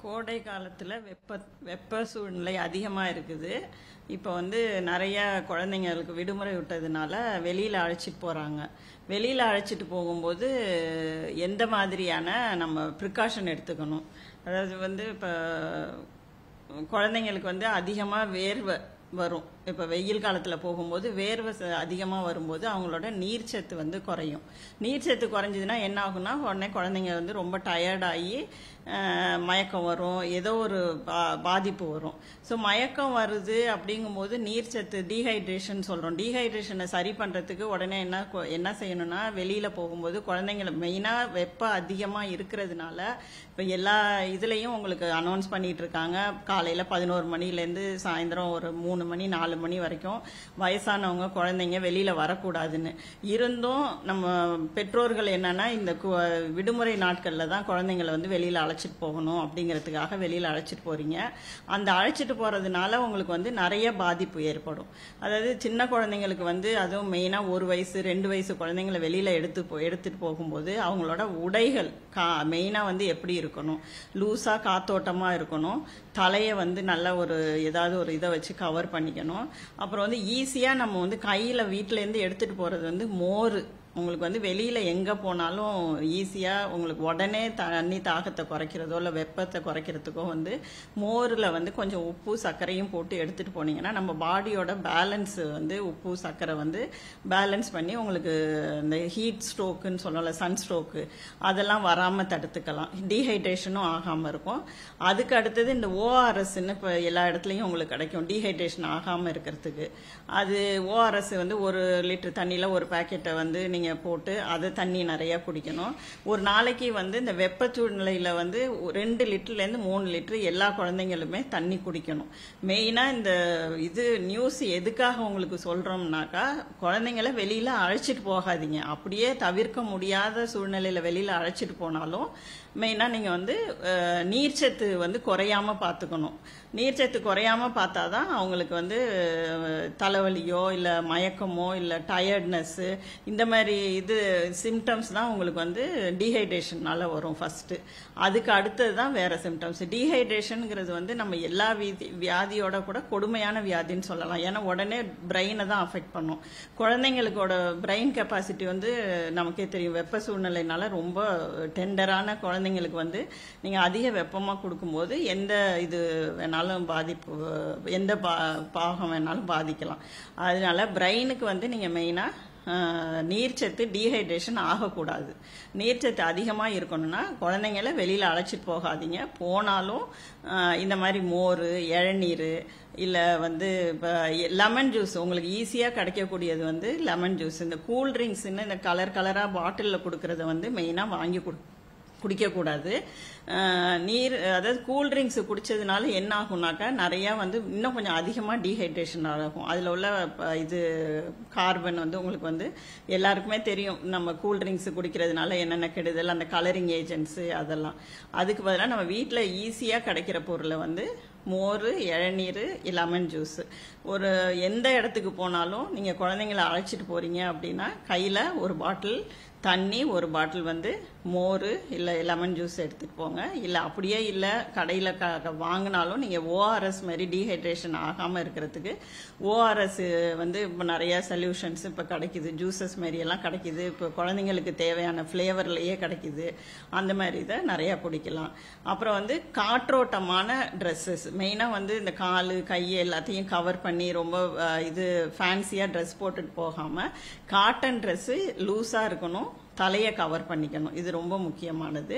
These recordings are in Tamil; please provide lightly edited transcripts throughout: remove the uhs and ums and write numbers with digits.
கோடை காலத்தில் வெப்ப சூழ்நிலை அதிகமாக இருக்குது. இப்போ வந்து நிறைய குழந்தைங்களுக்கு விடுமுறை விட்டதுனால வெளியில் அழைச்சிட்டு போகிறாங்க. வெளியில் அழைச்சிட்டு போகும்போது எந்த மாதிரியான நம்ம ப்ரிகாஷன் எடுத்துக்கணும்? அதாவது வந்து இப்போ குழந்தைங்களுக்கு வந்து அதிகமாக வேர்வை வரும். இப்போ வெயில் காலத்தில் போகும்போது வேர்வை அதிகமாக வரும்போது அவங்களோட நீர்ச்சத்து வந்து குறையும். நீர்ச்சத்து குறைஞ்சதுன்னா என்ன ஆகும்னா உடனே குழந்தைங்க வந்து ரொம்ப டயர்டாகி மயக்கம் வரும், ஏதோ ஒரு பாதிப்பு வரும். ஸோ மயக்கம் வருது அப்படிங்கும்போது நீர்ச்சத்து டீஹைட்ரேஷன் சொல்கிறோம். டீஹைட்ரேஷனை சரி பண்ணுறதுக்கு உடனே என்ன செய்யணும்னா வெளியில் போகும்போது குழந்தைங்களை மெயினாக வெப்பம் அதிகமாக இருக்கிறதுனால இப்போ எல்லா இதுலேயும் உங்களுக்கு அனௌன்ஸ் பண்ணிட்டு இருக்காங்க. காலையில் 11 மணிலேருந்து சாயந்தரம் ஒரு 3 மணி 4 மணி வரைக்கும் வயசானவங்க குழந்தைங்க வெளியில் வரக்கூடாதுன்னு. இருந்தும் நம்ம பெற்றோர்கள் என்னன்னா இந்த விடுமுறை நாட்களில் தான் குழந்தைங்களை வந்து வெளியில் அழைச்சிட்டு போகணும் அப்படிங்கிறதுக்காக வெளியில் அழைச்சிட்டு போறீங்க. அந்த அழைச்சிட்டு போறதுனால உங்களுக்கு வந்து நிறைய பாதிப்பு ஏற்படும். அதாவது சின்ன குழந்தைங்களுக்கு வந்து அதுவும் மெயினாக 1 வயசு 2 வயசு குழந்தைங்களை வெளியில் எடுத்துட்டு போகும்போது அவங்களோட உடைகள் மெயினாக வந்து எப்படி இருக்கணும்? லூஸாக காத்தோட்டமாக இருக்கணும். தலையை வந்து நல்ல ஒரு ஏதாவது ஒரு இதை வச்சு கவர் பண்ணிக்கணும். அப்புறம் வந்து ஈஸியாக நம்ம வந்து கையில் வீட்டிலேருந்து எடுத்துகிட்டு போகிறது வந்து மோர். உங்களுக்கு வந்து வெளியில் எங்கே போனாலும் ஈஸியாக உங்களுக்கு உடனே தண்ணி தாகத்தை குறைக்கிறதோ இல்லை வெப்பத்தை குறைக்கிறதுக்கோ வந்து மோரில் வந்து கொஞ்சம் உப்பு சர்க்கரையும் போட்டு எடுத்துகிட்டு போனீங்கன்னா நம்ம பாடியோட பேலன்ஸ் வந்து உப்பு சர்க்கரை வந்து பேலன்ஸ் பண்ணி உங்களுக்கு இந்த ஹீட் ஸ்ட்ரோக்குன்னு சொல்லல சன் ஸ்ட்ரோக்கு அதெல்லாம் வராமல் தடுத்துக்கலாம். டீஹைட்ரேஷனும் ஆகாமல் இருக்கும். அதுக்கு அடுத்தது இந்த ஓஆர்எஸ்ன்னு இப்போ எல்லா இடத்துலையும் உங்களுக்கு கிடைக்கும் டீஹைட்ரேஷன் ஆகாமல் இருக்கிறதுக்கு. அது ஓஆர்எஸ் வந்து 1 லிட்டர் தண்ணியில் ஒரு பேக்கெட்டை வந்து நீங்கள் போட்டு அதை தண்ணி நிறையா குடிக்கணும். ஒரு நாளைக்கு வந்து இந்த வெப்ப சூழ்நிலையில் வந்து 2 லிட்டர்லேருந்து 3 லிட்டர் எல்லா குழந்தைங்களுமே தண்ணி குடிக்கணும். மெயினாக இந்த இது நியூஸ் எதுக்காக உங்களுக்கு சொல்கிறோம்னாக்கா குழந்தைங்கள வெளியில் அழைச்சிட்டு போகாதீங்க. அப்படியே தவிர்க்க முடியாத சூழ்நிலையில் வெளியில் அழைச்சிட்டு போனாலும் மெயினாக நீங்கள் வந்து நீர்ச்சத்து வந்து குறையாமல் பார்த்துக்கணும். நீர்ச்சத்து குறையாமல் பார்த்தா தான் அவங்களுக்கு வந்து தலைவலியோ இல்லை மயக்கமோ இல்லை டயர்ட்னஸ்ஸு இந்த மாதிரி இது சிம்டம்ஸ் தான் உங்களுக்கு வந்து டீஹைட்ரேஷன்னால வரும் ஃபர்ஸ்ட். அதுக்கு அடுத்தது தான் வேற சிம்டம்ஸ். டீஹைட்ரேஷனுங்கிறது வந்து நம்ம எல்லா வியாதியோட கூட கொடுமையான வியாதின்னு சொல்லலாம். ஏன்னா உடனே பிரெயினை தான் அஃபெக்ட் பண்ணும். குழந்தைங்களுக்கோட பிரெயின் கெப்பாசிட்டி வந்து நமக்கே தெரியும். வெப்ப சூழ்நிலைனால ரொம்ப டெண்டரான குழந்தைங்களுக்கு வந்து நீங்க அதிக வெப்பமா கொடுக்கும்போது எந்த இது வேணாலும் பாதிப்பு, எந்த பாகம் வேணாலும் பாதிக்கலாம். அதனால பிரெயினுக்கு வந்து நீங்க மெயினா நீர்ச்சத்து டீஹைட்ரேஷன் ஆகக்கூடாது. நீர்ச்சத்து அதிகமாக இருக்கணும்னா குழந்தைங்கள வெளியில் அழைச்சிட்டு போகாதீங்க. போனாலும் இந்த மாதிரி மோர், இளநீர் இல்லை வந்து இப்போ லெமன் ஜூஸ் உங்களுக்கு ஈஸியாக கிடைக்கக்கூடியது வந்து லெமன் ஜூஸ். இந்த கூல் ட்ரிங்க்ஸ்ன்னு இந்த கலராக பாட்டிலில் கொடுக்கறத வந்து மெயினாக வாங்கி குடிக்கக்கூடாது. நீர் அதாவது கூல்ட்ரிங்க்ஸ் குடிச்சதுனால என்ன ஆகும்னாக்கா நிறையா வந்து இன்னும் கொஞ்சம் அதிகமாக டீஹைட்ரேஷன் ஆகும். அதில் உள்ள இது கார்பன் வந்து உங்களுக்கு வந்து எல்லாருக்குமே தெரியும். நம்ம கூல்ட்ரிங்க்ஸ் குடிக்கிறதுனால என்னென்ன கெடுதல், அந்த கலரிங் ஏஜென்ட்ஸு அதெல்லாம். அதுக்கு பதிலாக நம்ம வீட்டில் ஈஸியாக கிடைக்கிற பொருளை வந்து மோர், இளநீர், லெமன் ஜூஸ். ஒரு எந்த இடத்துக்கு போனாலும் நீங்கள் குழந்தைங்களை அழைச்சிட்டு போறீங்க அப்படின்னா கையில் ஒரு பாட்டில் தண்ணி, ஒரு பாட்டில் வந்து மோர் இல்லை லெமன் ஜூஸ் எடுத்துட்டு போங்க. இல்லை அப்படியே இல்லை கடையில் வாங்கினாலும் நீங்கள் ஓஆர்எஸ் மாதிரி டீஹைட்ரேஷன் ஆகாமல் இருக்கிறதுக்கு ஓஆர்எஸ் வந்து இப்போ நிறையா சொல்யூஷன்ஸ் இப்போ கிடைக்குது. ஜூசஸ் மாரி எல்லாம் கிடைக்குது. இப்போ குழந்தைங்களுக்கு தேவையான ஃப்ளேவர்லேயே கிடைக்குது. அந்த மாதிரி இதை நிறையா குடிக்கலாம். அப்புறம் வந்து காற்றோட்டமான ட்ரெஸ்ஸஸ் மெயினாக வந்து இந்த கால் கை எல்லாத்தையும் கவர் பண்ணி ரொம்ப இது ஃபேன்சியாக ட்ரெஸ் போட்டுட்டு போகாமல் காட்டன் ட்ரெஸ்ஸு லூஸாக இருக்கணும். தலையை கவர் பண்ணிக்கணும். இது ரொம்ப முக்கியமானது.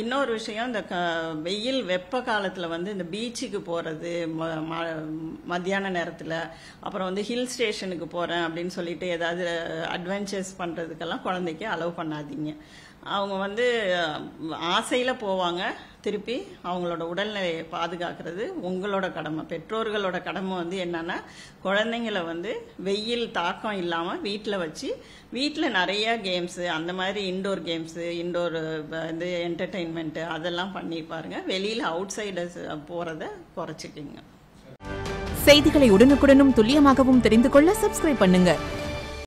இன்னொரு விஷயம், இந்த வெயில் வெப்ப காலத்தில் வந்து இந்த பீச்சுக்கு போகிறது மத்தியான நேரத்தில், அப்புறம் வந்து ஹில் ஸ்டேஷனுக்கு போகிறேன் அப்படின்னு சொல்லிட்டு ஏதாவது அட்வென்ச்சர்ஸ் பண்ணுறதுக்கெல்லாம் குழந்தைக்கு அலோவ் பண்ணாதீங்க. அவங்க வந்து ஆசையில் போவாங்க. திருப்பி அவங்களோட உடல்நிலையை பாதுகாக்கிறது உங்களோட கடமை. பெற்றோர்களோட கடமை வந்து என்னன்னா குழந்தைங்களை வந்து வெயில் தாக்கம் இல்லாமல் வீட்டில் வச்சு வீட்டில் நிறைய கேம்ஸு அந்த மாதிரி இன்டோர் கேம்ஸு, இன்டோர் இது என்டர்டெயின்மெண்ட்டு அதெல்லாம் பண்ணி பாருங்க. வெளியில் அவுட் சைடர்ஸ் போகிறத குறைச்சிக்கிங்க. செய்திகளை உடனுக்குடனும் துல்லியமாகவும் தெரிந்து கொள்ள சப்ஸ்கிரைப் பண்ணுங்க.